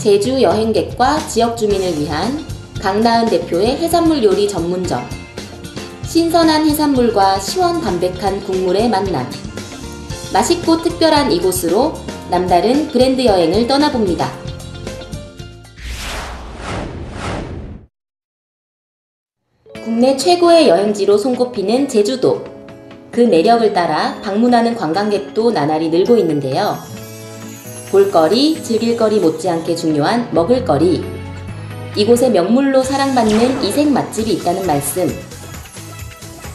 제주 여행객과 지역 주민을 위한 강나은 대표의 해산물 요리 전문점. 신선한 해산물과 시원 담백한 국물의 만남. 맛있고 특별한 이곳으로 남다른 브랜드 여행을 떠나봅니다. 국내 최고의 여행지로 손꼽히는 제주도. 그 매력을 따라 방문하는 관광객도 나날이 늘고 있는데요. 볼거리, 즐길거리 못지않게 중요한 먹을거리. 이곳에 명물로 사랑받는 이색 맛집이 있다는 말씀.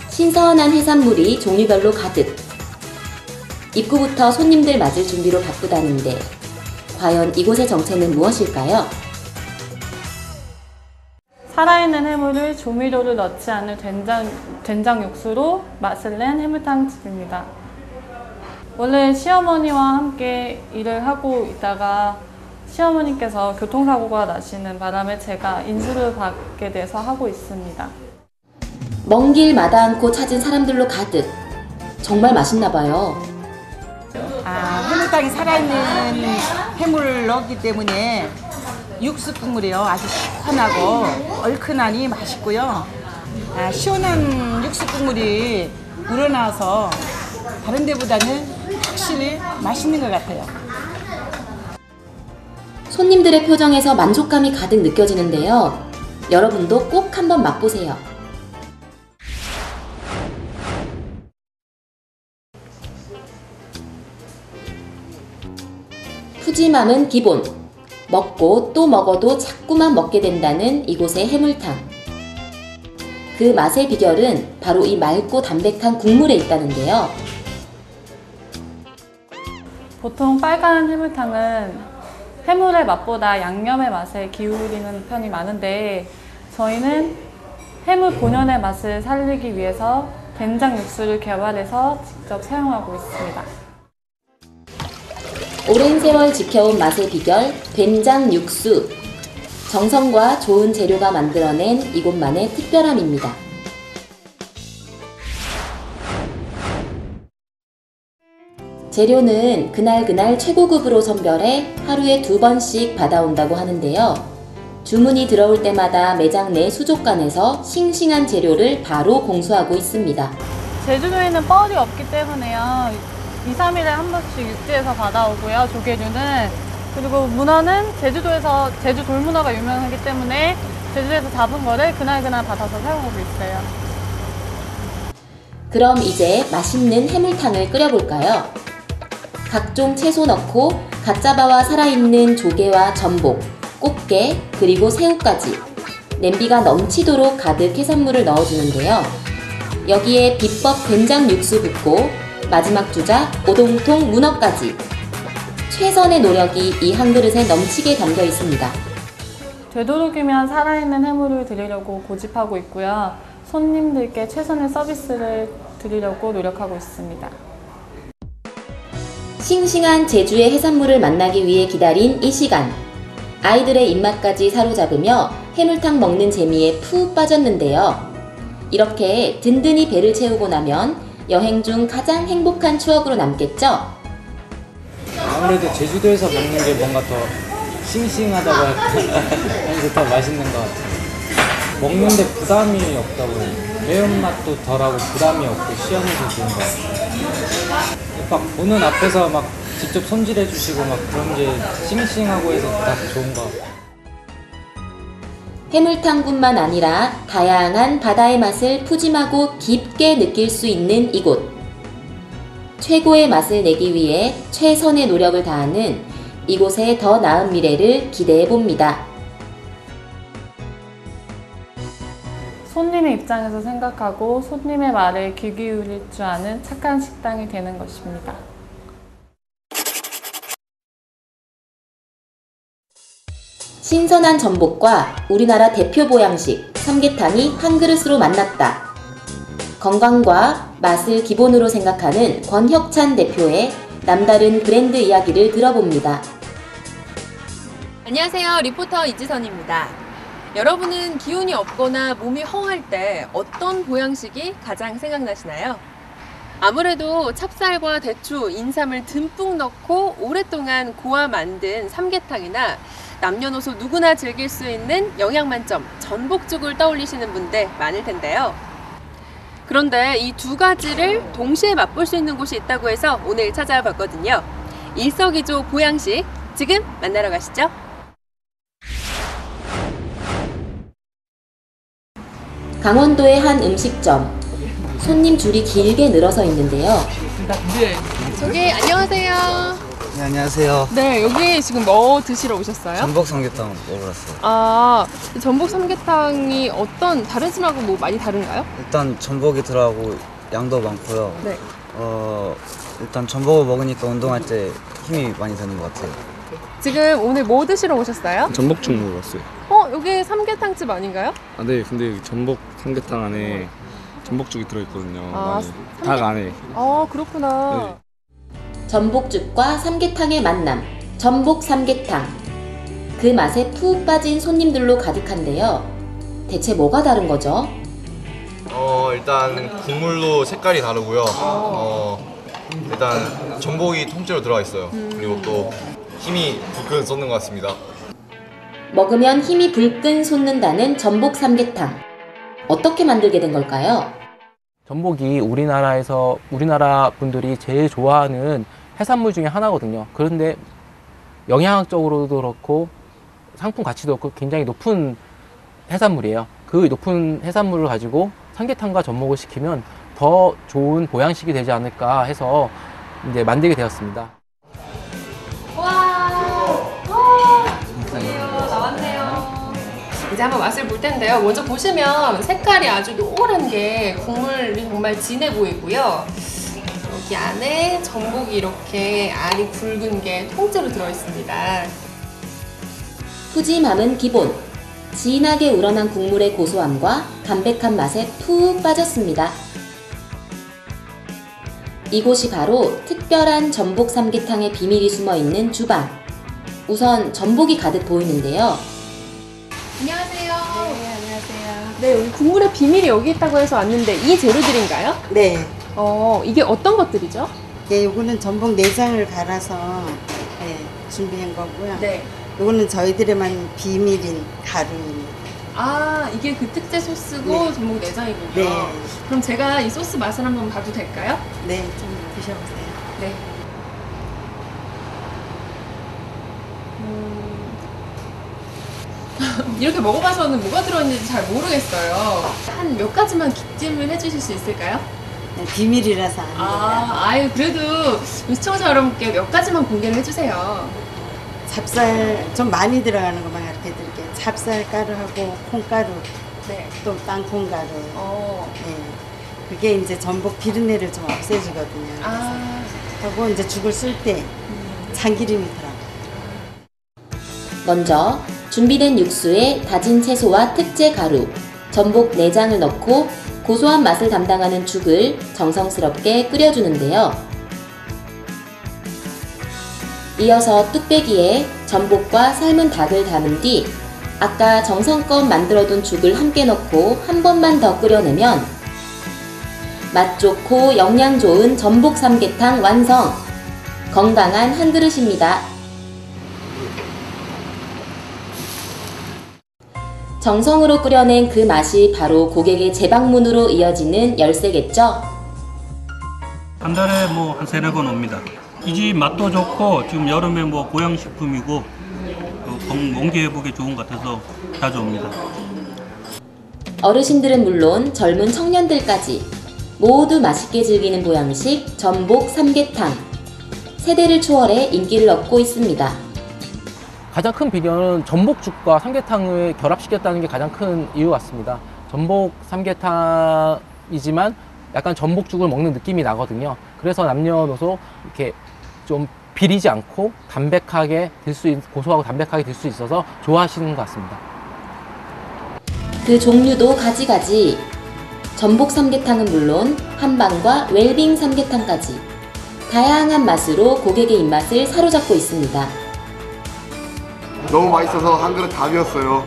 신선한 해산물이 종류별로 가득. 입구부터 손님들 맞을 준비로 바쁘다는데 과연 이곳의 정체는 무엇일까요? 살아있는 해물을 조미료를 넣지 않은 된장 육수로 맛을 낸 해물탕 집입니다. 원래 시어머니와 함께 일을 하고 있다가 시어머니께서 교통사고가 나시는 바람에 제가 인수를 받게 돼서 하고 있습니다. 먼 길 마다 않고 찾은 사람들로 가득. 정말 맛있나 봐요. 해물탕이 살아있는 해물을 넣기 때문에 육수 국물이요 아주 시원하고 얼큰하니 맛있고요. 시원한 육수 국물이 우러나와서 다른 데보다는 확실히 맛있는 것 같아요. 손님들의 표정에서 만족감이 가득 느껴지는데요. 여러분도 꼭 한번 맛보세요. 푸짐함은 기본. 먹고 또 먹어도 자꾸만 먹게 된다는 이곳의 해물탕. 그 맛의 비결은 바로 이 맑고 담백한 국물에 있다는데요. 보통 빨간 해물탕은 해물의 맛보다 양념의 맛에 기울이는 편이 많은데 저희는 해물 본연의 맛을 살리기 위해서 된장 육수를 개발해서 직접 사용하고 있습니다. 오랜 세월 지켜온 맛의 비결, 된장 육수. 정성과 좋은 재료가 만들어낸 이곳만의 특별함입니다. 재료는 그날 최고급으로 선별해 하루에 2번씩 받아온다고 하는데요. 주문이 들어올 때마다 매장 내 수족관에서 싱싱한 재료를 바로 공수하고 있습니다. 제주도에는 뻘이 없기 때문에요. 2, 3일에 한 번씩 육지에서 받아오고요. 조개류는. 그리고 문어는 제주도에서 제주 돌문어가 유명하기 때문에 제주에서 잡은 거를 그날 받아서 사용하고 있어요. 그럼 이제 맛있는 해물탕을 끓여볼까요? 각종 채소 넣고 갓잡아와 살아있는 조개와 전복, 꽃게, 그리고 새우까지 냄비가 넘치도록 가득 해산물을 넣어주는데요. 여기에 비법 된장 육수 붓고 마지막 주자 오동통 문어까지. 최선의 노력이 이 한 그릇에 넘치게 담겨 있습니다. 되도록이면 살아있는 해물을 드리려고 고집하고 있고요. 손님들께 최선의 서비스를 드리려고 노력하고 있습니다. 싱싱한 제주의 해산물을 만나기 위해 기다린 이 시간. 아이들의 입맛까지 사로잡으며 해물탕 먹는 재미에 푹 빠졌는데요. 이렇게 든든히 배를 채우고 나면 여행 중 가장 행복한 추억으로 남겠죠? 아무래도 제주도에서 먹는 게 뭔가 더 싱싱하다고 할까 하면서 더 맛있는 것 같아요. 먹는데 부담이 없다고 해요. 매운맛도 덜하고 부담이 없고 시원해서 좋은 것 같아요. 막 보는 앞에서 막 직접 손질해 주시고 막 그런 게 싱싱하고 해서 다 좋은 것 같아요. 해물탕뿐만 아니라 다양한 바다의 맛을 푸짐하고 깊게 느낄 수 있는 이곳. 최고의 맛을 내기 위해 최선의 노력을 다하는 이곳의 더 나은 미래를 기대해 봅니다. 손님의 입장에서 생각하고 손님의 말에 귀 기울일 줄 아는 착한 식당이 되는 것입니다. 신선한 전복과 우리나라 대표 보양식 삼계탕이 한 그릇으로 만났다. 건강과 맛을 기본으로 생각하는 권혁찬 대표의 남다른 브랜드 이야기를 들어봅니다. 안녕하세요. 리포터 이지선입니다. 여러분은 기운이 없거나 몸이 허할 때 어떤 보양식이 가장 생각나시나요? 아무래도 찹쌀과 대추, 인삼을 듬뿍 넣고 오랫동안 고아 만든 삼계탕이나 남녀노소 누구나 즐길 수 있는 영양 만점 전복죽을 떠올리시는 분들 많을 텐데요. 그런데 이 두 가지를 동시에 맛볼 수 있는 곳이 있다고 해서 오늘 찾아와 봤거든요. 일석이조 보양식, 지금 만나러 가시죠. 강원도의 한 음식점. 손님 줄이 길게 늘어서 있는데요. 저기 안녕하세요. 네, 안녕하세요. 네, 여기 지금 뭐 드시러 오셨어요? 전복 삼계탕 먹으러 왔어요. 아, 전복 삼계탕이 다른 집하고 뭐 많이 다른가요? 일단 전복이 들어가고 양도 많고요. 네. 일단 전복을 먹으니까 운동할 때 힘이 많이 되는 것 같아요. 지금 오늘 뭐 드시러 오셨어요? 전복죽 먹으러 왔어요. 여기 삼계탕집 아닌가요? 아, 네. 근데 여기 전복 삼계탕 안에 전복죽이 들어있거든요. 아, 많이. 닭 안에. 아, 그렇구나. 전복죽과 삼계탕의 만남, 전복 삼계탕. 그 맛에 푹 빠진 손님들로 가득한데요. 대체 뭐가 다른 거죠? 일단 국물도 색깔이 다르고요. 일단 전복이 통째로 들어가 있어요. 그리고 또 힘이 불끈 솟는 것 같습니다. 먹으면 힘이 불끈 솟는다는 전복 삼계탕. 어떻게 만들게 된 걸까요? 전복이 우리나라 분들이 제일 좋아하는 해산물 중에 하나거든요. 그런데 영양학적으로도 그렇고 상품 가치도 그렇고 굉장히 높은 해산물이에요. 그 높은 해산물을 가지고 삼계탕과 전복을 시키면 더 좋은 보양식이 되지 않을까 해서 이제 만들게 되었습니다. 이제 한번 맛을 볼 텐데요. 먼저 보시면 색깔이 아주 노란 게 국물이 정말 진해 보이고요. 여기 안에 전복이 이렇게 알이 굵은 게 통째로 들어있습니다. 푸짐함은 기본. 진하게 우러난 국물의 고소함과 담백한 맛에 푹 빠졌습니다. 이곳이 바로 특별한 전복 삼계탕의 비밀이 숨어있는 주방. 우선 전복이 가득 보이는데요. 안녕하세요. 네, 안녕하세요. 네, 여기 국물의 비밀이 여기 있다고 해서 왔는데 이 재료들인가요? 네. 이게 어떤 것들이죠? 예, 요거는 전복 내장을 갈아서 준비한 거고요. 네. 요거는 저희들의만 비밀인 가루입니다. 아, 이게 그 특제 소스고 네. 전복 내장이군요. 네. 그럼 제가 이 소스 맛을 한번 봐도 될까요? 네, 좀 드셔보세요. 네. 이렇게 먹어봐서는 뭐가 들어있는지 잘 모르겠어요. 한 몇 가지만 기찜을 해주실 수 있을까요? 네, 비밀이라서 안 돼요. 아유, 그래도 우리 시청자 여러분께 몇 가지만 공개를 해주세요. 찹쌀 좀 많이 들어가는 것만 이렇게 드릴게요. 찹쌀 가루하고 콩가루, 네. 또 땅콩가루. 어. 네. 그게 이제 전복 비린내를 좀 없애주거든요. 아. 하고 이제 죽을 쓸 때 참기름이 들어가요. 먼저 준비된 육수에 다진 채소와 특제 가루, 전복 내장을 넣고 고소한 맛을 담당하는 죽을 정성스럽게 끓여주는데요. 이어서 뚝배기에 전복과 삶은 닭을 담은 뒤 아까 정성껏 만들어둔 죽을 함께 넣고 한 번만 더 끓여내면 맛 좋고 영양 좋은 전복 삼계탕 완성! 건강한 한 그릇입니다. 정성으로 끓여낸 그 맛이 바로 고객의 재방문으로 이어지는 열쇠겠죠? 한 달에 뭐 한 세네 번 옵니다. 이 집 맛도 좋고 지금 여름에 뭐 보양식품이고 몸기 회복에 좋은 것 같아서 자주 옵니다. 어르신들은 물론 젊은 청년들까지 모두 맛있게 즐기는 보양식 전복 삼계탕. 세대를 초월해 인기를 얻고 있습니다. 가장 큰 비결은 전복죽과 삼계탕을 결합시켰다는 게 가장 큰 이유 같습니다. 전복 삼계탕이지만 약간 전복죽을 먹는 느낌이 나거든요. 그래서 남녀노소 이렇게 좀 비리지 않고 담백하게 고소하고 담백하게 들 수 있어서 좋아하시는 것 같습니다. 그 종류도 가지가지. 전복 삼계탕은 물론 한방과 웰빙 삼계탕까지 다양한 맛으로 고객의 입맛을 사로잡고 있습니다. 너무 맛있어서 한 그릇 다 비웠어요.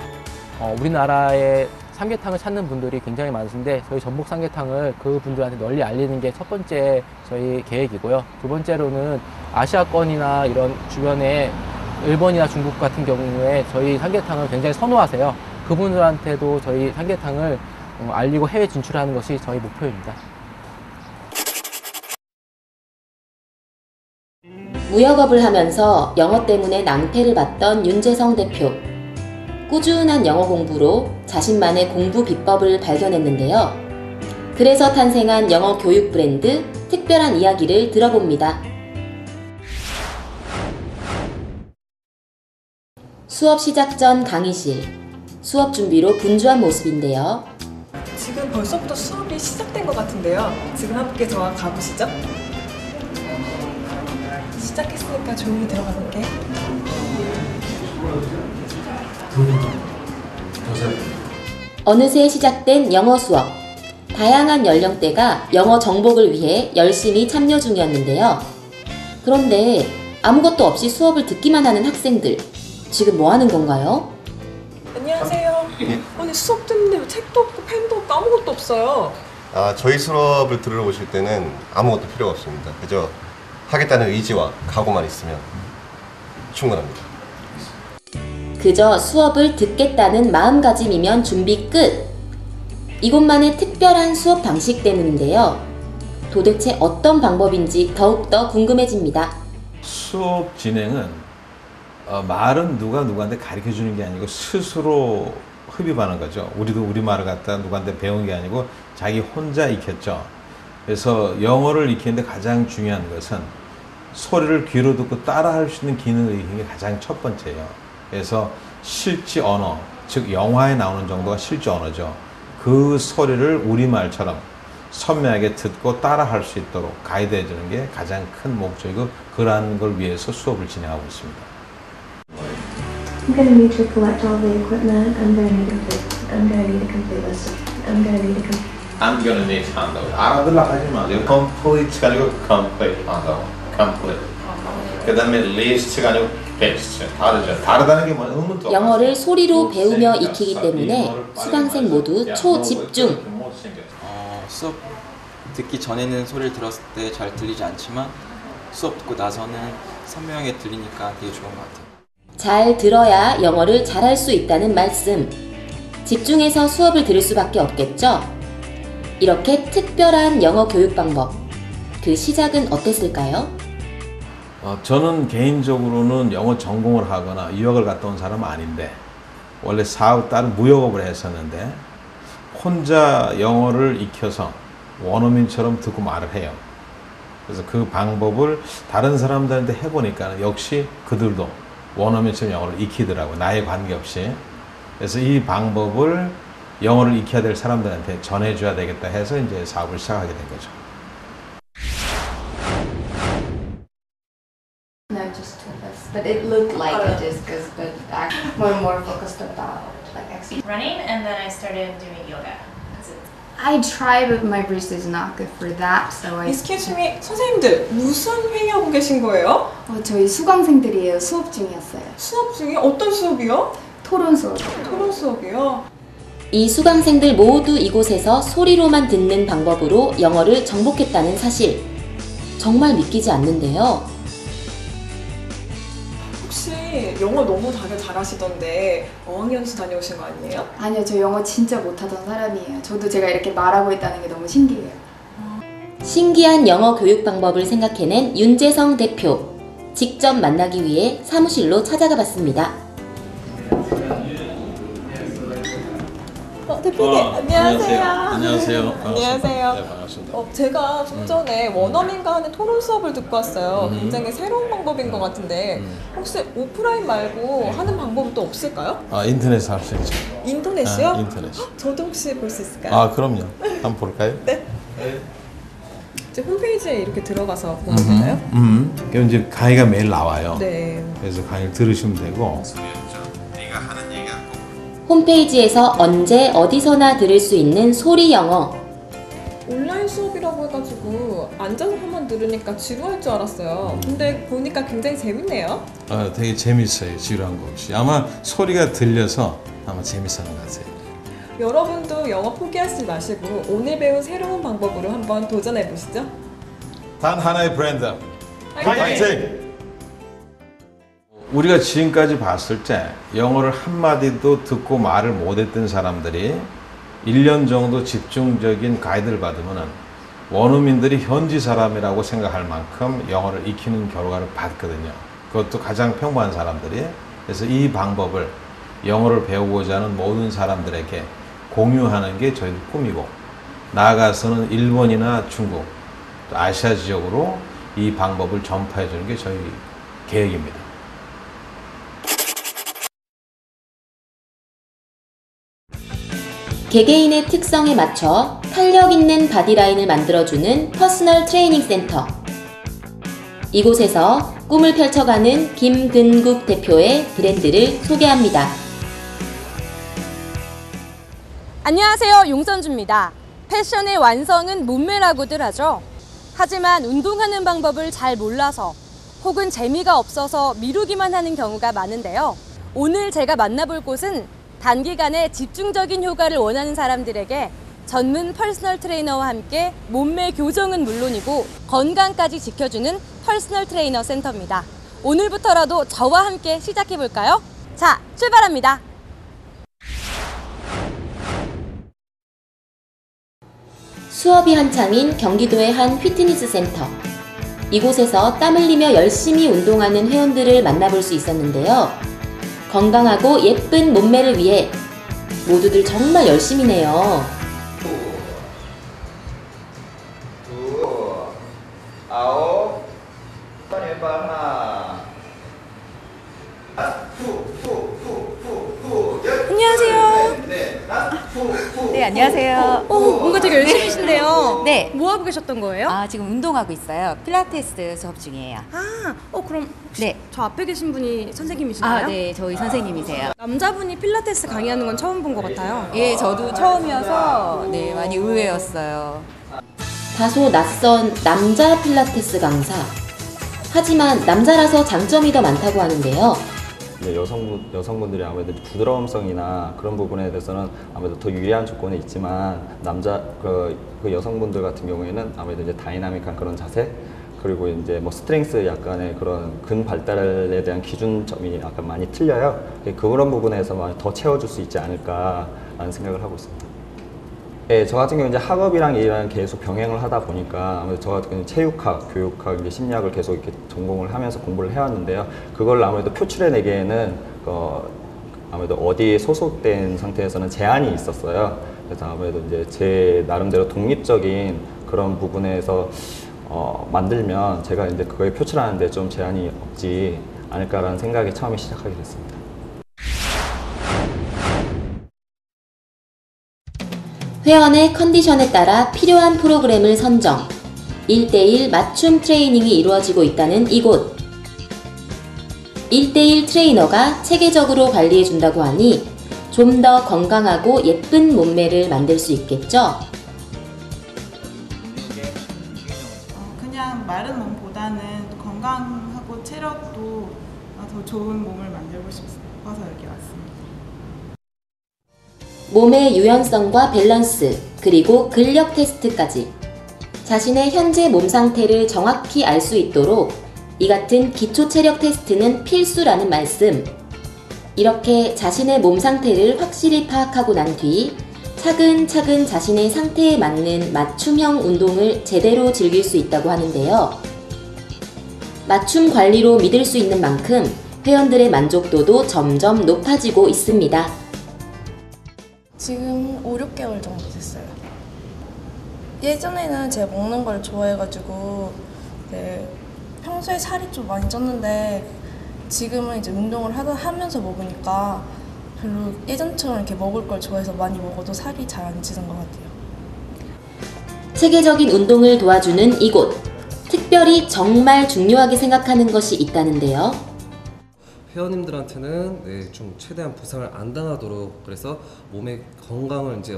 우리나라에 삼계탕을 찾는 분들이 굉장히 많으신데 저희 전복 삼계탕을 그분들한테 널리 알리는 게 첫 번째 저희 계획이고요. 두 번째로는 아시아권이나 이런 주변에 일본이나 중국 같은 경우에 저희 삼계탕을 굉장히 선호하세요. 그분들한테도 저희 삼계탕을 알리고 해외 진출하는 것이 저희 목표입니다. 무역업을 하면서 영어 때문에 낭패를 봤던 윤재성 대표. 꾸준한 영어 공부로 자신만의 공부 비법을 발견했는데요. 그래서 탄생한 영어 교육 브랜드 특별한 이야기를 들어봅니다. 수업 시작 전 강의실. 수업 준비로 분주한 모습인데요. 지금 벌써부터 수업이 시작된 것 같은데요. 지금 함께 저와 가보시죠. 시작했으니까 조용히 들어가 볼게. 어느새 시작된 영어 수업. 다양한 연령대가 영어 정복을 위해 열심히 참여 중이었는데요. 그런데 아무것도 없이 수업을 듣기만 하는 학생들. 지금 뭐 하는 건가요? 안녕하세요. 아니 수업 듣는데 책도 없고 펜도 없고 아무것도 없어요. 저희 수업을 들으러 오실 때는 아무것도 필요가 없습니다. 그저 하겠다는 의지와 각오만 있으면 충분합니다. 그저 수업을 듣겠다는 마음가짐이면 준비 끝! 이곳만의 특별한 수업 방식 때문인데요. 도대체 어떤 방법인지 더욱더 궁금해집니다. 수업 진행은 말은 누가 누구한테 가르쳐주는 게 아니고 스스로 흡입하는 거죠. 우리도 우리말을 갖다 누구한테 배운 게 아니고 자기 혼자 익혔죠. 그래서 영어를 익히는데 가장 중요한 것은 소리를 귀로 듣고 따라할 수 있는 기능을 익히는 게 가장 첫 번째예요. 그래서 실제 언어, 즉 영화에 나오는 정도가 실제 언어죠. 그 소리를 우리말처럼 선명하게 듣고 따라할 수 있도록 가이드해 주는 게 가장 큰 목적이고 그러한 걸 위해서 수업을 진행하고 있습니다. I'm going to need to collect all the equipment. I'm going to need a complete list. I'm going to need a complete. I'm going to need handout. 알아들라 하지 마세요. Complete가 아니고 complete 한다고. Complete. 그 다음에 list가 아니고 best. 다르죠. 다르다는 게 뭐냐? 의문도. 영어를 소리로 배우며 익히기 때문에 수강생 모두 초집중. 수업 듣기 전에는 소리를 들었을 때 잘 들리지 않지만 수업 듣고 나서는 선명하게 들리니까 되게 좋은 것 같아요. 잘 들어야 영어를 잘할 수 있다는 말씀. 집중해서 수업을 들을 수밖에 없겠죠? 이렇게 특별한 영어 교육 방법. 그 시작은 어땠을까요? 저는 개인적으로는 영어 전공을 하거나 유학을 갔다 온 사람은 아닌데 원래 사업 다른 무역업을 했었는데 혼자 영어를 익혀서 원어민처럼 듣고 말을 해요. 그래서 그 방법을 다른 사람들한테 해보니까 역시 그들도 원어민처럼 영어를 익히더라고요. 나에 관계없이. 그래서 이 방법을 영어를 익혀야 될 사람들한테 전해줘야 되겠다 해서 이제 사업을 시작하게 된 거죠. No, just two of us. But it looked like a discus, but we're more focused about like exercise. Running, and then I started doing yoga. I tried, but my wrist is not good for that, so I. Excuse me, 선생님들 무슨 회의하고 계신 거예요? 저희 수강생들이에요. 수업 중이었어요. 수업 중에 어떤 수업이요? 토론 수업. 토론 수업이요? 이 수강생들 모두 이곳에서 소리로만 듣는 방법으로 영어를 정복했다는 사실. 정말 믿기지 않는데요. 혹시 영어 너무 다들 잘하시던데 어학연수 다녀오신 거 아니에요? 아니요, 저 영어 진짜 못하던 사람이에요. 저도 제가 이렇게 말하고 있다는 게 너무 신기해요. 신기한 영어 교육 방법을 생각해낸 윤재성 대표. 직접 만나기 위해 사무실로 찾아가 봤습니다. 대표님, 안녕하세요. 안녕하세요. 안녕하세요. 네, 반갑습니다. 제가 좀 전에 원어민과 하는 토론 수업을 듣고 왔어요. 굉장히 새로운 방법인 것 같은데 혹시 오프라인 말고 하는 방법이 또 없을까요? 인터넷에서 할 수 있죠. 인터넷이요? 인터넷. 저도 혹시 볼 수 있을까요? 그럼요. 한번 볼까요? 네. 이제 홈페이지에 이렇게 들어가서 보면 되나요? 그럼 이제 강의가 매일 나와요. 네. 그래서 강의를 들으시면 되고. 홈페이지에서 언제 어디서나 들을 수 있는 소리 영어. 온라인 수업이라고 해가지고 앉아서 한번 들으니까 지루할 줄 알았어요. 근데 보니까 굉장히 재밌네요. 되게 재밌어요. 지루한 거 없이. 아마 소리가 들려서 아마 재밌어하는 것 같아요. 여러분도 영어 포기하지 마시고 오늘 배운 새로운 방법으로 한번 도전해 보시죠. 단 하나의 브랜드. 파이팅! 우리가 지금까지 봤을 때 영어를 한마디도 듣고 말을 못했던 사람들이 1년 정도 집중적인 가이드를 받으면 원어민들이 현지 사람이라고 생각할 만큼 영어를 익히는 결과를 봤거든요. 그것도 가장 평범한 사람들이. 그래서 이 방법을 영어를 배우고자 하는 모든 사람들에게 공유하는 게 저희 꿈이고, 나아가서는 일본이나 중국, 또 아시아 지역으로 이 방법을 전파해 주는 게 저희 계획입니다. 개개인의 특성에 맞춰 탄력 있는 바디라인을 만들어주는 퍼스널 트레이닝 센터. 이곳에서 꿈을 펼쳐가는 김근국 대표의 브랜드를 소개합니다. 안녕하세요, 용선주입니다. 패션의 완성은 몸매라고들 하죠. 하지만 운동하는 방법을 잘 몰라서 혹은 재미가 없어서 미루기만 하는 경우가 많은데요. 오늘 제가 만나볼 곳은 단기간에 집중적인 효과를 원하는 사람들에게 전문 퍼스널 트레이너와 함께 몸매 교정은 물론이고 건강까지 지켜주는 퍼스널 트레이너 센터입니다. 오늘부터라도 저와 함께 시작해볼까요? 자, 출발합니다. 수업이 한창인 경기도의 한 피트니스 센터. 이곳에서 땀 흘리며 열심히 운동하는 회원들을 만나볼 수 있었는데요. 건강하고 예쁜 몸매를 위해 모두들 정말 열심히네요. 9, 8, 안녕하세요. 네, 안녕하세요. 뭔가 되게 열심히신데요. 네. 뭐 하고 계셨던 거예요? 지금 운동하고 있어요. 필라테스 수업 중이에요. 그럼 네. 저 앞에 계신 분이 선생님이신가요? 네, 저희 선생님이세요. 남자분이 필라테스 강의하는 건 처음 본 것 같아요. 예, 저도 처음이어서 네, 많이 의외였어요. 다소 낯선 남자 필라테스 강사. 하지만 남자라서 장점이 더 많다고 하는데요. 네, 여성분들이 아무래도 부드러움성이나 그런 부분에 대해서는 아무래도 더 유리한 조건이 있지만 그 여성분들 같은 경우에는 아무래도 이제 다이나믹한 그런 자세, 그리고 이제 뭐 스트렝스 약간의 그런 근 발달에 대한 기준점이 약간 많이 틀려요. 그런 부분에서 많이 더 채워줄 수 있지 않을까라는 생각을 하고 있습니다. 네, 저 같은 경우 이제 학업이랑 일이랑 계속 병행을 하다 보니까 아무래도 저 같은 경우는 체육학, 교육학, 이제 심리학을 계속 이렇게 전공을 하면서 공부를 해왔는데요. 그걸 아무래도 표출해내기에는 아무래도 어디에 소속된 상태에서는 제한이 있었어요. 그래서 아무래도 이제 제 나름대로 독립적인 그런 부분에서 만들면 제가 이제 그거에 표출하는데 좀 제한이 없지 않을까라는 생각에 처음에 시작하게 됐습니다. 회원의 컨디션에 따라 필요한 프로그램을 선정, 1:1 맞춤 트레이닝이 이루어지고 있다는 이곳. 1:1 트레이너가 체계적으로 관리해준다고 하니 좀 더 건강하고 예쁜 몸매를 만들 수 있겠죠? 그냥 마른 몸보다는 건강하고 체력도 더 좋은 몸을 만들고 싶어서 여기 왔습니다. 몸의 유연성과 밸런스, 그리고 근력 테스트까지 자신의 현재 몸 상태를 정확히 알 수 있도록 이 같은 기초 체력 테스트는 필수라는 말씀. 이렇게 자신의 몸 상태를 확실히 파악하고 난 뒤 차근차근 자신의 상태에 맞는 맞춤형 운동을 제대로 즐길 수 있다고 하는데요. 맞춤 관리로 믿을 수 있는 만큼 회원들의 만족도도 점점 높아지고 있습니다. 지금 5, 6개월 정도 됐어요. 예전에는 제가 먹는 걸 좋아해가지고 평소에 살이 좀 많이 쪘는데 지금은 이제 운동을 하면서 먹으니까 별로 예전처럼 이렇게 먹을 걸 좋아해서 많이 먹어도 살이 잘 안 찌는 것 같아요. 체계적인 운동을 도와주는 이곳. 특별히 정말 중요하게 생각하는 것이 있다는데요. 회원님들한테는 좀 최대한 부상을 안 당하도록, 그래서 몸의 건강을 이제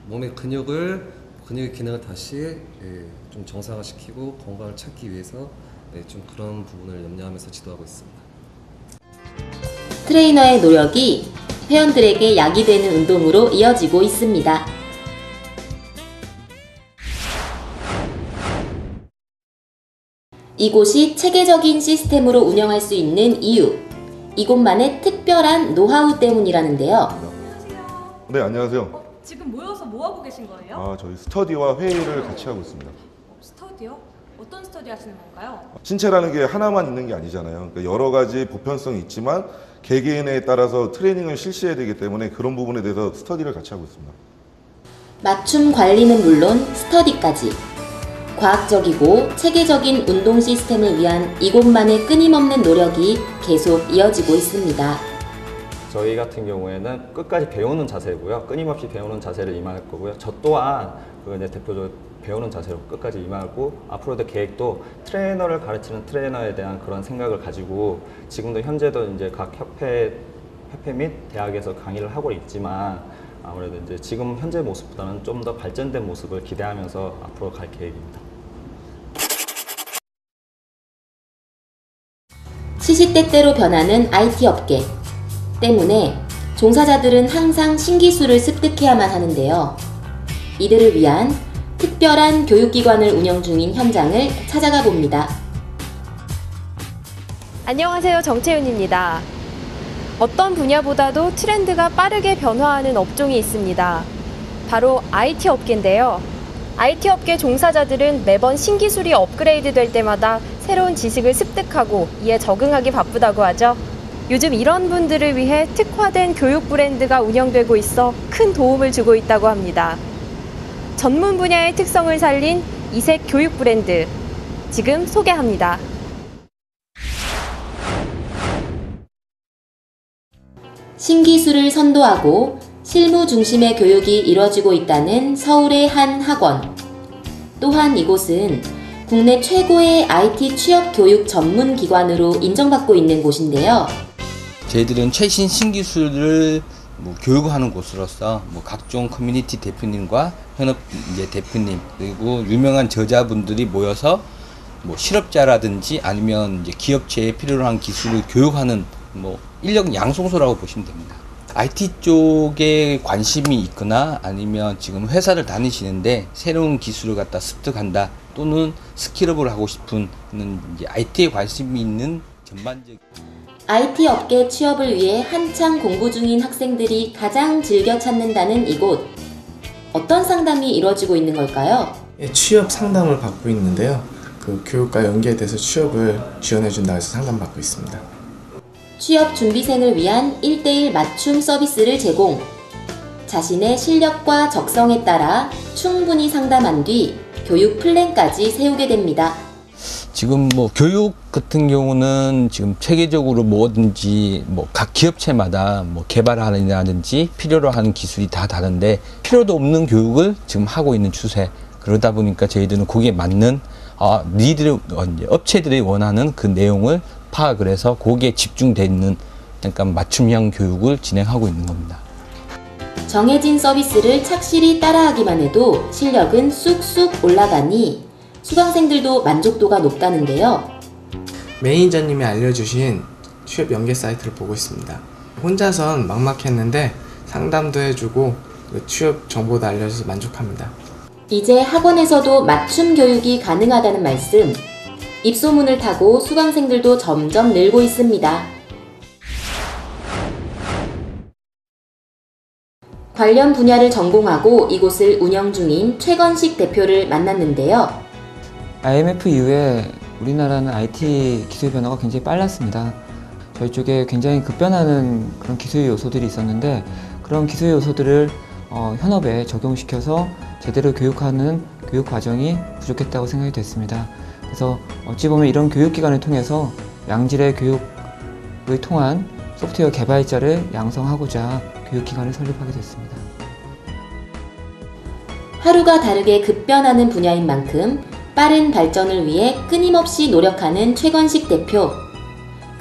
몸의 근육의 기능을 다시 좀 정상화시키고 건강을 찾기 위해서 좀 그런 부분을 염려하면서 지도하고 있습니다. 트레이너의 노력이 회원들에게 약이 되는 운동으로 이어지고 있습니다. 이곳이 체계적인 시스템으로 운영할 수 있는 이유, 이곳만의 특별한 노하우 때문이라는데요. 네, 안녕하세요. 지금 모여서 뭐 하고 계신 거예요? 저희 스터디와 회의를 같이 하고 있습니다. 스터디요? 어떤 스터디 하시는 건가요? 신체라는 게 하나만 있는 게 아니잖아요. 그러니까 여러 가지 보편성이 있지만 개개인에 따라서 트레이닝을 실시해야 되기 때문에 그런 부분에 대해서 스터디를 같이 하고 있습니다. 맞춤 관리는 물론 스터디까지. 과학적이고 체계적인 운동 시스템을 위한 이곳만의 끊임없는 노력이 계속 이어지고 있습니다. 저희 같은 경우에는 끝까지 배우는 자세고요. 끊임없이 배우는 자세를 임할 거고요. 저 또한 이제 대표적으로 배우는 자세로 끝까지 임하고 앞으로도 계획도 트레이너를 가르치는 트레이너에 대한 그런 생각을 가지고 지금도 현재도 이제 각 협회 및 대학에서 강의를 하고 있지만 아무래도 이제 지금 현재 모습보다는 좀 더 발전된 모습을 기대하면서 앞으로 갈 계획입니다. 시시때때로 변하는 IT 업계 때문에 종사자들은 항상 신기술을 습득해야만 하는데요. 이들을 위한 특별한 교육기관을 운영 중인 현장을 찾아가 봅니다. 안녕하세요. 정채윤입니다. 어떤 분야보다도 트렌드가 빠르게 변화하는 업종이 있습니다. 바로 IT 업계인데요. IT 업계 종사자들은 매번 신기술이 업그레이드 될 때마다 새로운 지식을 습득하고 이에 적응하기 바쁘다고 하죠. 요즘 이런 분들을 위해 특화된 교육 브랜드가 운영되고 있어 큰 도움을 주고 있다고 합니다. 전문 분야의 특성을 살린 이색 교육 브랜드, 지금 소개합니다. 신기술을 선도하고 실무 중심의 교육이 이뤄지고 있다는 서울의 한 학원. 또한 이곳은 국내 최고의 IT 취업 교육 전문 기관으로 인정받고 있는 곳인데요. 저희들은 최신 신기술을 교육하는 곳으로서 각종 커뮤니티 대표님과 현업 대표님 그리고 유명한 저자분들이 모여서 실업자라든지 아니면 이제 기업체에 필요로 한 기술을 교육하는 인력 양성소라고 보시면 됩니다. IT 쪽에 관심이 있거나 아니면 지금 회사를 다니시는데 새로운 기술을 갖다 습득한다 또는 스킬업을 하고 싶은 이제 IT에 관심이 있는 전반적 IT 업계 취업을 위해 한창 공부 중인 학생들이 가장 즐겨 찾는다는 이곳. 어떤 상담이 이루어지고 있는 걸까요? 취업 상담을 받고 있는데요. 그 교육과 연계돼서 취업을 지원해준다 해서 상담받고 있습니다. 취업 준비생을 위한 1:1 맞춤 서비스를 제공. 자신의 실력과 적성에 따라 충분히 상담한 뒤 교육 플랜까지 세우게 됩니다. 지금 교육 같은 경우는 지금 체계적으로 뭐든지 각 기업체마다 개발하느냐든지 필요로 하는 기술이 다 다른데 필요도 없는 교육을 지금 하고 있는 추세. 그러다 보니까 저희들은 거기에 맞는 업체들이 원하는 그 내용을 파악을 해서 거기에 집중되어 있는 약간 맞춤형 교육을 진행하고 있는 겁니다. 정해진 서비스를 착실히 따라하기만 해도 실력은 쑥쑥 올라가니 수강생들도 만족도가 높다는데요. 매니저님이 알려주신 취업 연계 사이트를 보고 있습니다. 혼자선 막막했는데 상담도 해주고 취업 정보도 알려줘서 만족합니다. 이제 학원에서도 맞춤 교육이 가능하다는 말씀. 입소문을 타고 수강생들도 점점 늘고 있습니다. 관련 분야를 전공하고 이곳을 운영 중인 최건식 대표를 만났는데요. IMF 이후에 우리나라는 IT 기술 변화가 굉장히 빨랐습니다. 저희 쪽에 굉장히 급변하는 그런 기술 요소들이 있었는데 그런 기술 요소들을 현업에 적용시켜서 제대로 교육하는 교육 과정이 부족했다고 생각이 됐습니다. 그래서 어찌 보면 이런 교육기관을 통해서 양질의 교육을 통한 소프트웨어 개발자를 양성하고자 교육기관을 설립하게 됐습니다. 하루가 다르게 급변하는 분야인 만큼 빠른 발전을 위해 끊임없이 노력하는 최건식 대표.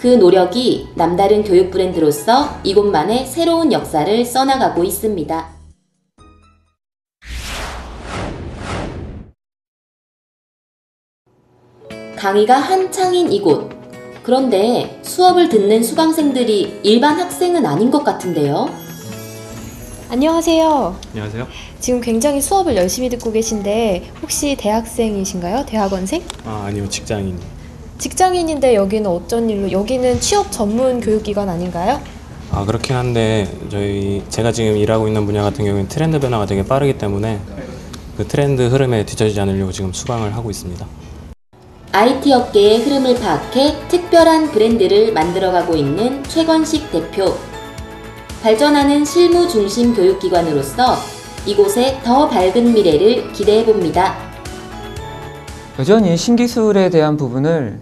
그 노력이 남다른 교육 브랜드로서 이곳만의 새로운 역사를 써나가고 있습니다. 강의가 한창인 이곳. 그런데 수업을 듣는 수강생들이 일반 학생은 아닌 것 같은데요. 안녕하세요. 안녕하세요. 지금 굉장히 수업을 열심히 듣고 계신데 혹시 대학생이신가요? 대학원생? 아니요, 직장인. 직장인인데 여기는 어쩐 일로? 여기는 취업 전문 교육기관 아닌가요? 그렇긴 한데 제가 지금 일하고 있는 분야 같은 경우는 트렌드 변화가 되게 빠르기 때문에 그 트렌드 흐름에 뒤처지지 않으려고 지금 수강을 하고 있습니다. IT 업계의 흐름을 파악해 특별한 브랜드를 만들어가고 있는 최건식 대표. 발전하는 실무 중심 교육기관으로서 이곳의 더 밝은 미래를 기대해봅니다. 여전히 신기술에 대한 부분을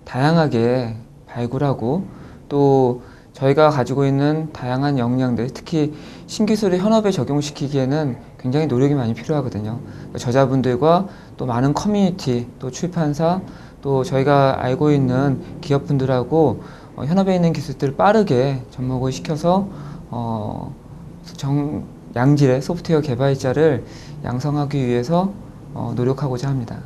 다양하게 발굴하고 또 저희가 가지고 있는 다양한 역량들, 특히 신기술을 현업에 적용시키기에는 굉장히 노력이 많이 필요하거든요. 저자분들과 또 많은 커뮤니티, 또 출판사, 또 저희가 알고 있는 기업분들하고 현업에 있는 기술들을 빠르게 접목을 시켜서 양질의 소프트웨어 개발자를 양성하기 위해서 노력하고자 합니다.